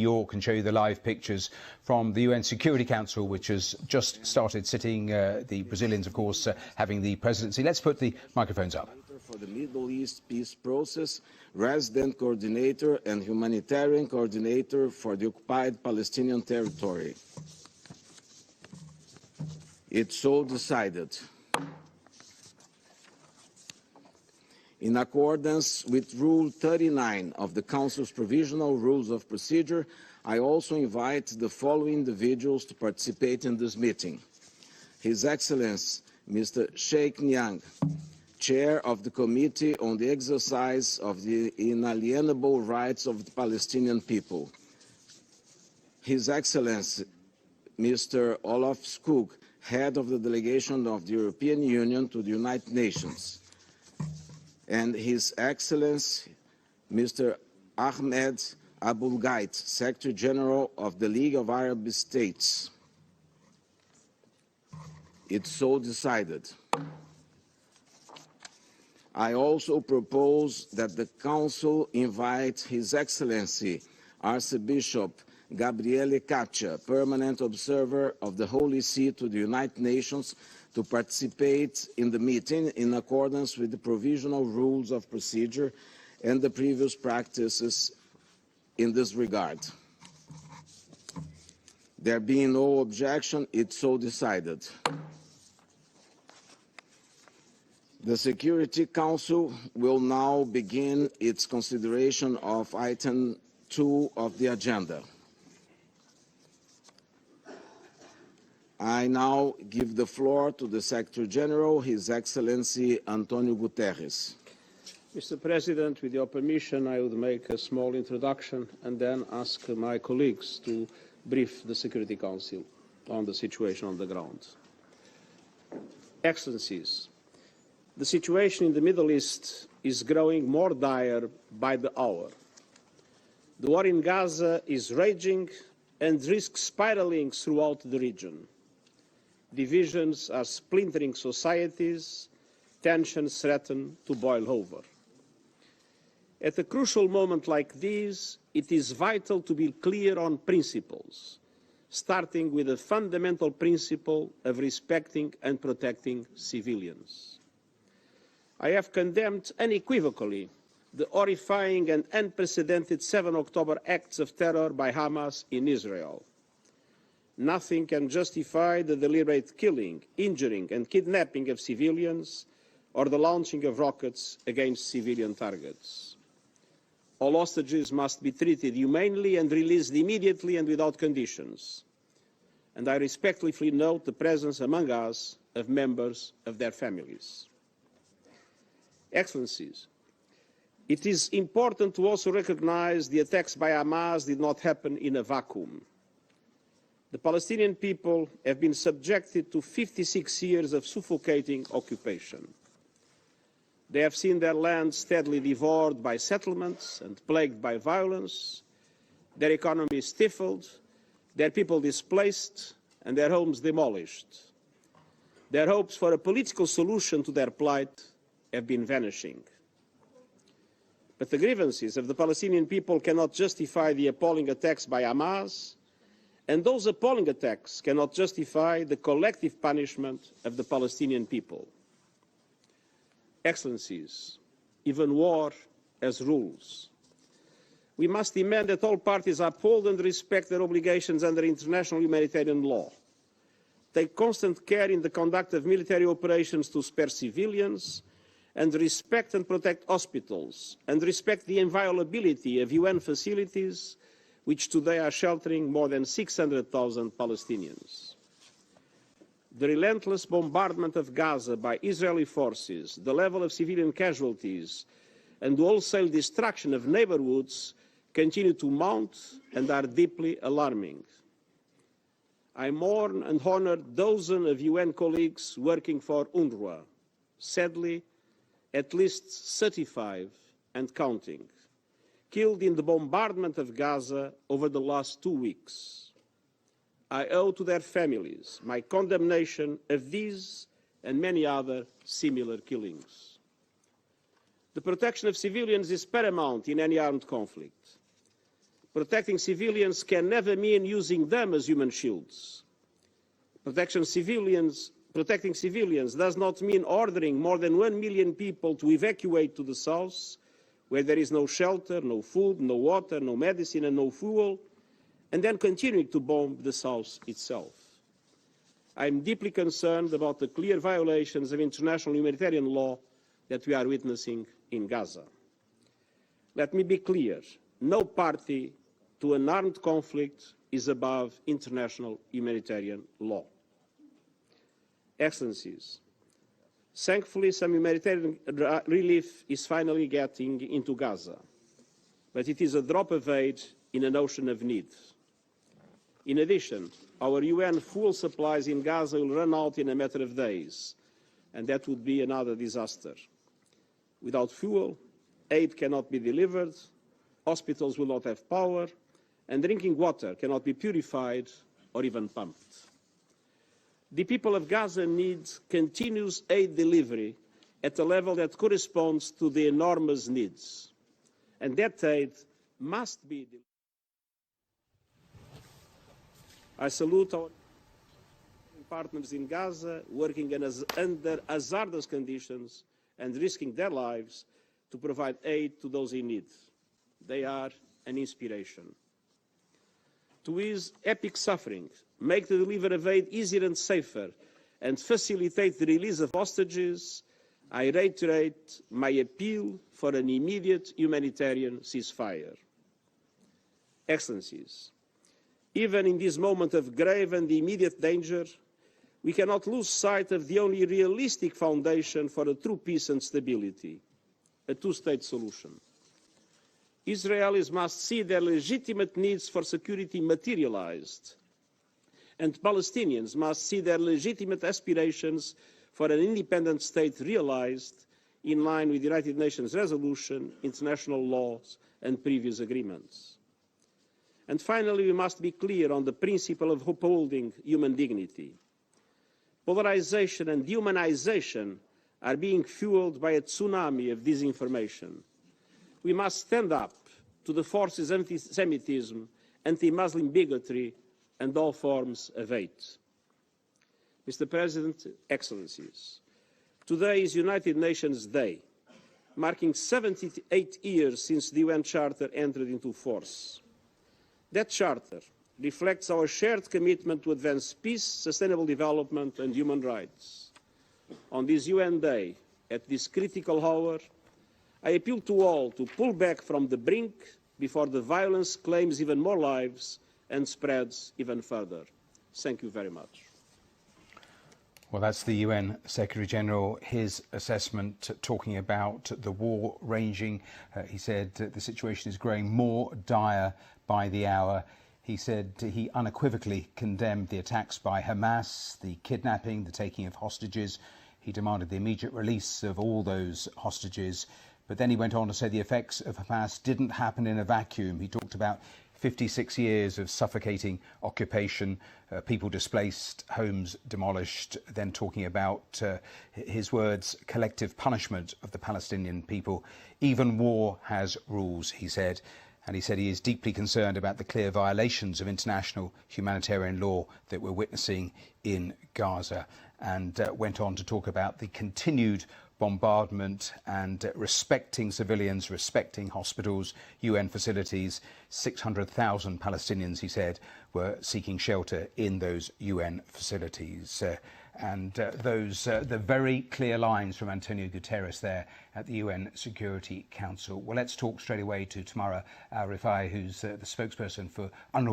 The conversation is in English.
York and show you the live pictures from the UN Security Council, which has just started sitting. The Brazilians, of course, having the presidency. Let's put the microphones up. For the Middle East peace process, resident coordinator and humanitarian coordinator for the occupied Palestinian territory. It's so decided. In accordance with Rule 39 of the Council's Provisional Rules of Procedure, I also invite the following individuals to participate in this meeting. His Excellency, Mr. Sheikh Nyang, Chair of the Committee on the Exercise of the Inalienable Rights of the Palestinian People. His Excellency, Mr. Olaf Skog, Head of the Delegation of the European Union to the United Nations. And His Excellency, Mr. Ahmed Abulghait, Secretary General of the League of Arab States. It's so decided. I also propose that the Council invite His Excellency, Archbishop Gabriele Caccia, Permanent Observer of the Holy See to the United Nations, to participate in the meeting in accordance with the Provisional Rules of Procedure and the previous practices in this regard. There being no objection, it's so decided. The Security Council will now begin its consideration of item 2 of the agenda. I now give the floor to the Secretary General, His Excellency Antonio Guterres. Mr. President, with your permission, I would make a small introduction and then ask my colleagues to brief the Security Council on the situation on the ground. Excellencies, the situation in the Middle East is growing more dire by the hour. The war in Gaza is raging and risks spiraling throughout the region. Divisions are splintering societies, tensions threaten to boil over. At a crucial moment like this, it is vital to be clear on principles, starting with the fundamental principle of respecting and protecting civilians. I have condemned unequivocally the horrifying and unprecedented 7 October acts of terror by Hamas in Israel. Nothing can justify the deliberate killing, injuring and kidnapping of civilians or the launching of rockets against civilian targets. All hostages must be treated humanely and released immediately and without conditions. And I respectfully note the presence among us of members of their families. Excellencies, it is important to also recognize the attacks by Hamas did not happen in a vacuum. The Palestinian people have been subjected to 56 years of suffocating occupation. They have seen their land steadily devoured by settlements and plagued by violence, their economy stifled, their people displaced, and their homes demolished. Their hopes for a political solution to their plight have been vanishing. But the grievances of the Palestinian people cannot justify the appalling attacks by Hamas, and those appalling attacks cannot justify the collective punishment of the Palestinian people. Excellencies, even war has rules. We must demand that all parties uphold and respect their obligations under international humanitarian law, take constant care in the conduct of military operations to spare civilians, and respect and protect hospitals, and respect the inviolability of UN facilities which today are sheltering more than 600,000 Palestinians. The relentless bombardment of Gaza by Israeli forces, the level of civilian casualties, and the wholesale destruction of neighborhoods continue to mount and are deeply alarming. I mourn and honor dozens of UN colleagues working for UNRWA. Sadly, at least 35 and counting, killed in the bombardment of Gaza over the last 2 weeks. I owe to their families my condemnation of these and many other similar killings. The protection of civilians is paramount in any armed conflict. Protecting civilians can never mean using them as human shields. Protecting civilians does not mean ordering more than 1 million people to evacuate to the south, where there is no shelter, no food, no water, no medicine and no fuel, and then continuing to bomb the south itself. I am deeply concerned about the clear violations of international humanitarian law that we are witnessing in Gaza. Let me be clear, no party to an armed conflict is above international humanitarian law. Excellencies, thankfully some humanitarian relief is finally getting into Gaza, but it is a drop of aid in an ocean of need. In addition, our UN fuel supplies in Gaza will run out in a matter of days, and that would be another disaster. Without fuel, aid cannot be delivered, hospitals will not have power, and drinking water cannot be purified or even pumped. The people of Gaza need continuous aid delivery at a level that corresponds to the enormous needs, and that aid must be delivered. I salute our partners in Gaza working under hazardous conditions and risking their lives to provide aid to those in need. They are an inspiration. To ease epic suffering, make the delivery of aid easier and safer, and facilitate the release of hostages, I reiterate my appeal for an immediate humanitarian ceasefire. Excellencies, even in this moment of grave and immediate danger, we cannot lose sight of the only realistic foundation for a true peace and stability, a two-state solution. Israelis must see their legitimate needs for security materialized, and Palestinians must see their legitimate aspirations for an independent state realized in line with the United Nations resolution, international laws, and previous agreements. And finally, we must be clear on the principle of upholding human dignity. Polarization and dehumanization are being fueled by a tsunami of disinformation. We must stand up to the forces of anti-Semitism, anti-Muslim bigotry, and all forms of hate. Mr. President, Excellencies, today is United Nations Day, marking 78 years since the UN Charter entered into force. That Charter reflects our shared commitment to advance peace, sustainable development and human rights. On this UN Day, at this critical hour, I appeal to all to pull back from the brink before the violence claims even more lives and spreads even further. Thank you very much. Well, that's the UN Secretary-General, his assessment, talking about the war raging. He said the situation is growing more dire by the hour. He said he unequivocally condemned the attacks by Hamas, the kidnapping, the taking of hostages. He demanded the immediate release of all those hostages. But then he went on to say the effects of Hamas didn't happen in a vacuum. He talked about 56 years of suffocating occupation, people displaced, homes demolished, then talking about, his words, collective punishment of the Palestinian people. Even war has rules, he said. And he said he is deeply concerned about the clear violations of international humanitarian law that we're witnessing in Gaza, and went on to talk about the continued bombardment and respecting civilians, respecting hospitals, UN facilities. 600,000 Palestinians, he said, were seeking shelter in those UN facilities. The very clear lines from Antonio Guterres there at the UN Security Council. Well, let's talk straight away to Tamara Al-Rifai, who's the spokesperson for UNRWA.